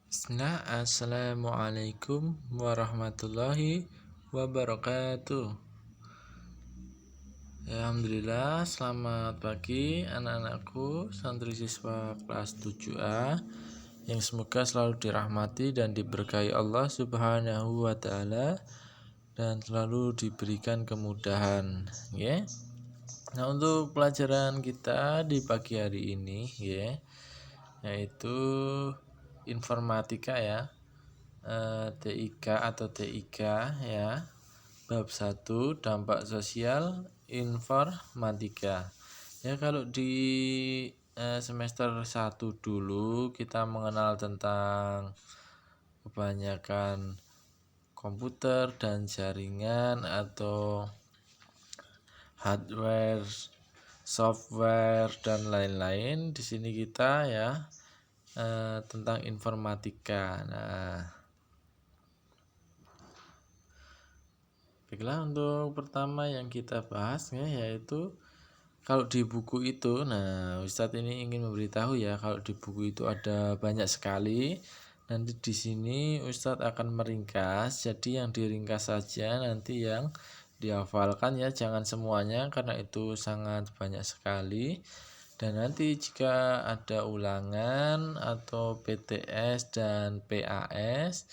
Bismillah, Assalamualaikum warahmatullahi wabarakatuh. Alhamdulillah, selamat pagi anak-anakku, santri siswa kelas 7A yang semoga selalu dirahmati dan diberkahi Allah Subhanahu wa Ta'ala dan selalu diberikan kemudahan, ya. Nah, untuk pelajaran kita di pagi hari ini, ya, yaitu informatika, ya. TIK atau TIK, ya. Bab 1 dampak sosial informatika. Ya, kalau di semester 1 dulu kita mengenal tentang kebanyakan komputer dan jaringan atau hardware, software dan lain-lain. Di sini kita, ya, tentang informatika. Nah, baiklah, untuk pertama yang kita bahas, ya, yaitu kalau di buku itu. Nah, Ustadz ini ingin memberitahu, ya, kalau di buku itu ada banyak sekali. Nanti di sini Ustadz akan meringkas, jadi yang diringkas saja, nanti yang dihafalkan, ya, jangan semuanya karena itu sangat banyak sekali. Dan nanti jika ada ulangan atau PTS dan PAS,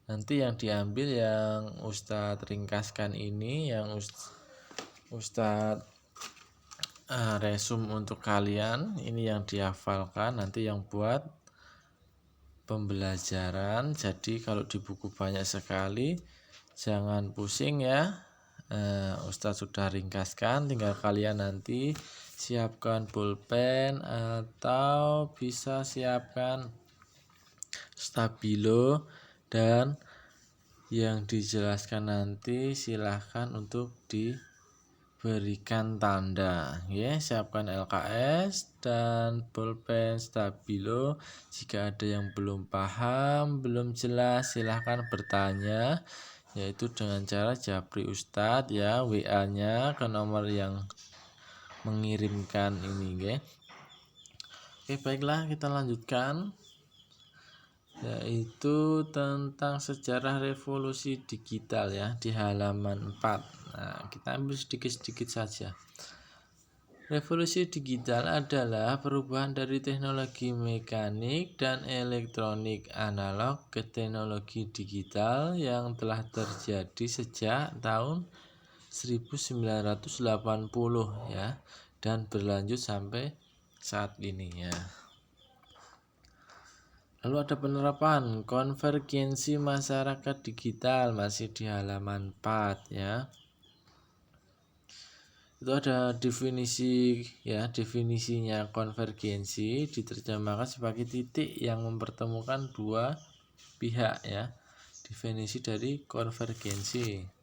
nanti yang diambil yang Ustadz ringkaskan ini, yang Ustadz resum untuk kalian, ini yang dihafalkan, nanti yang buat pembelajaran. Jadi kalau di buku banyak sekali, jangan pusing, ya. Ustadz sudah ringkaskan, tinggal kalian nanti siapkan pulpen atau bisa siapkan stabilo, dan yang dijelaskan nanti silahkan untuk diberikan tanda, ya. Siapkan LKS dan pulpen stabilo. Jika ada yang belum paham, belum jelas, silahkan bertanya, yaitu dengan cara japri Ustadz, ya, WA-nya ke nomor yang mengirimkan ini, ya. Oke, baiklah, kita lanjutkan, yaitu tentang sejarah revolusi digital, ya, di halaman 4. Nah, kita ambil sedikit-sedikit saja. Revolusi digital adalah perubahan dari teknologi mekanik dan elektronik analog ke teknologi digital yang telah terjadi sejak tahun 1980, ya, dan berlanjut sampai saat ini, ya. Lalu ada penerapan konvergensi masyarakat digital, masih di halaman 4, ya. Itu ada definisi, ya. Definisinya konvergensi diterjemahkan sebagai titik yang mempertemukan dua pihak, ya. Definisi dari konvergensi.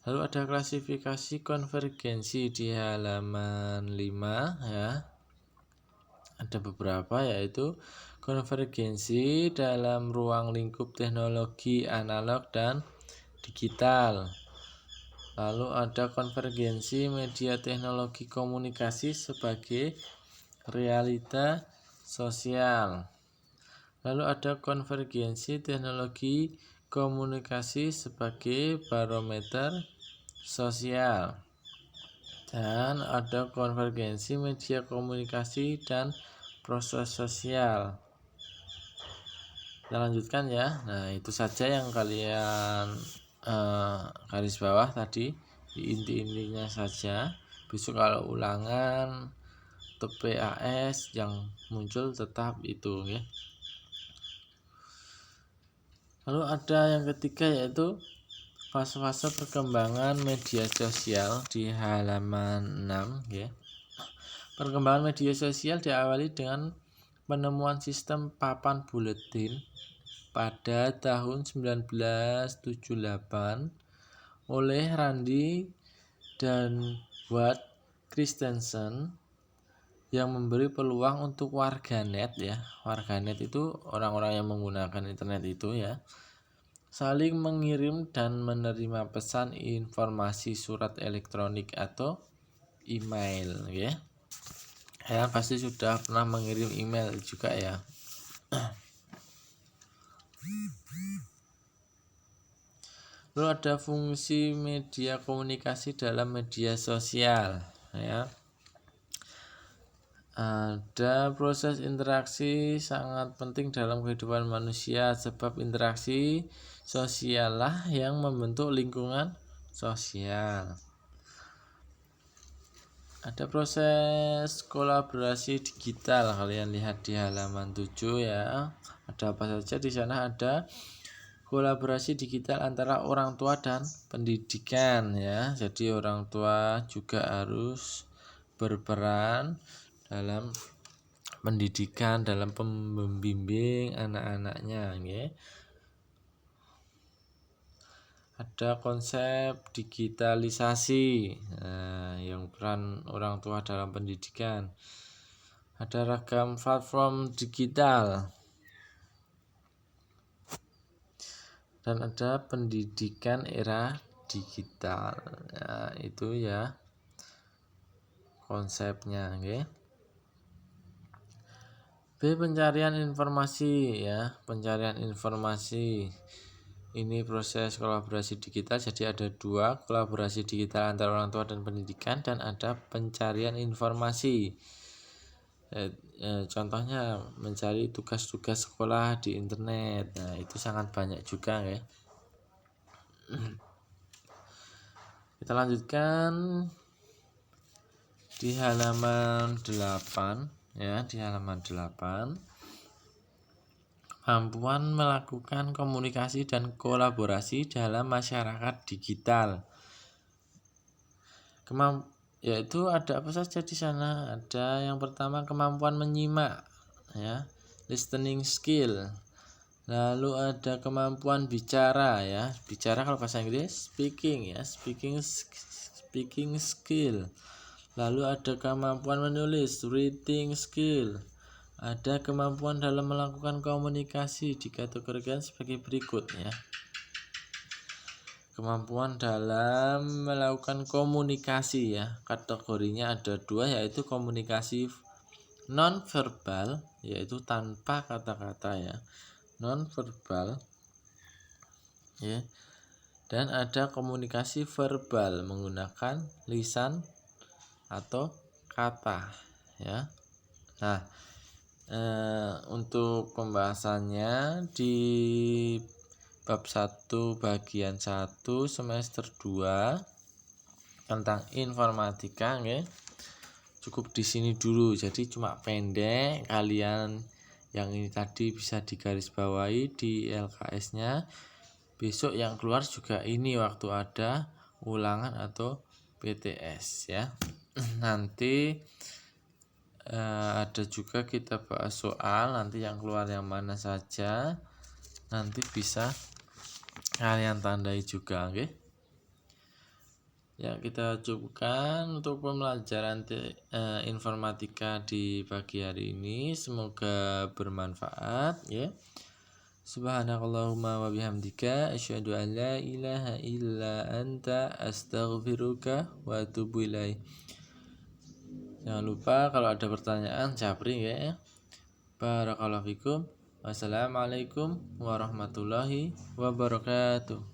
Lalu ada klasifikasi konvergensi di halaman 5, ya. Ada beberapa, yaitu konvergensi dalam ruang lingkup teknologi analog dan digital. Lalu ada konvergensi media teknologi komunikasi sebagai realita sosial. Lalu ada konvergensi teknologi komunikasi sebagai barometer sosial. Dan ada konvergensi media komunikasi dan proses sosial. Kita lanjutkan, ya. Nah, itu saja yang kalian garis bawah tadi, di inti-intinya saja. Besok kalau ulangan atau PAS yang muncul tetap itu, ya. Lalu ada yang ketiga, yaitu fase-fase perkembangan media sosial di halaman 6, ya. Perkembangan media sosial diawali dengan penemuan sistem papan buletin pada tahun 1978 oleh Randi dan Watt Christensen, yang memberi peluang untuk warganet, ya. Warganet itu orang-orang yang menggunakan internet itu, ya, saling mengirim dan menerima pesan informasi surat elektronik atau email, ya. Ya, pasti sudah pernah mengirim email juga, ya. Lalu ada fungsi media komunikasi dalam media sosial, ya. Ada proses interaksi sangat penting dalam kehidupan manusia, sebab interaksi sosial lah yang membentuk lingkungan sosial. Ada proses kolaborasi digital, kalian lihat di halaman 7 ya. Ada apa saja di sana? Ada kolaborasi digital antara orang tua dan pendidikan, ya. Jadi orang tua juga harus berperan dalam pendidikan, dalam membimbing anak-anaknya, ya. Ada konsep digitalisasi, yang peran orang tua dalam pendidikan. Ada ragam platform digital. Dan ada pendidikan era digital. Nah, itu ya konsepnya, okay. B. Pencarian informasi, ya. Pencarian informasi. Ini proses kolaborasi digital, jadi ada dua, kolaborasi digital antara orang tua dan pendidikan, dan ada pencarian informasi. Contohnya mencari tugas-tugas sekolah di internet. Nah, itu sangat banyak juga, ya. Kita lanjutkan di halaman 8, ya, di halaman 8. Kemampuan melakukan komunikasi dan kolaborasi dalam masyarakat digital. Yaitu ada apa saja di sana? Ada yang pertama kemampuan menyimak, ya, listening skill. Lalu ada kemampuan bicara, ya. Bicara kalau bahasa Inggris speaking, ya, speaking skill. Lalu ada kemampuan menulis, reading skill. Ada kemampuan dalam melakukan komunikasi, dikategorikan sebagai berikut, ya. Kemampuan dalam melakukan komunikasi, ya. Kategorinya ada dua, yaitu komunikasi non-verbal, yaitu tanpa kata-kata, ya. Non-verbal, ya. Dan ada komunikasi verbal menggunakan lisan atau kata, ya. Nah, untuk pembahasannya di bab 1 bagian 1 semester 2 tentang informatika, ya. Cukup di sini dulu, jadi cuma pendek, kalian yang ini tadi bisa digarisbawahi di LKS-nya. Besok yang keluar juga ini waktu ada ulangan atau PTS, ya. Nanti ada juga kita bahas soal, nanti yang keluar yang mana saja nanti bisa kalian tandai juga, oke. Ya, kita cukupkan untuk pembelajaran informatika di pagi hari ini. Semoga bermanfaat, ya. Subhanakallahumma wa bihamdika asyhadu an la ilaha illa anta astaghfiruka wa atubu ilaik. Jangan lupa kalau ada pertanyaan japri, ya. Barakallahu fikum. Wassalamualaikum warahmatullahi wabarakatuh.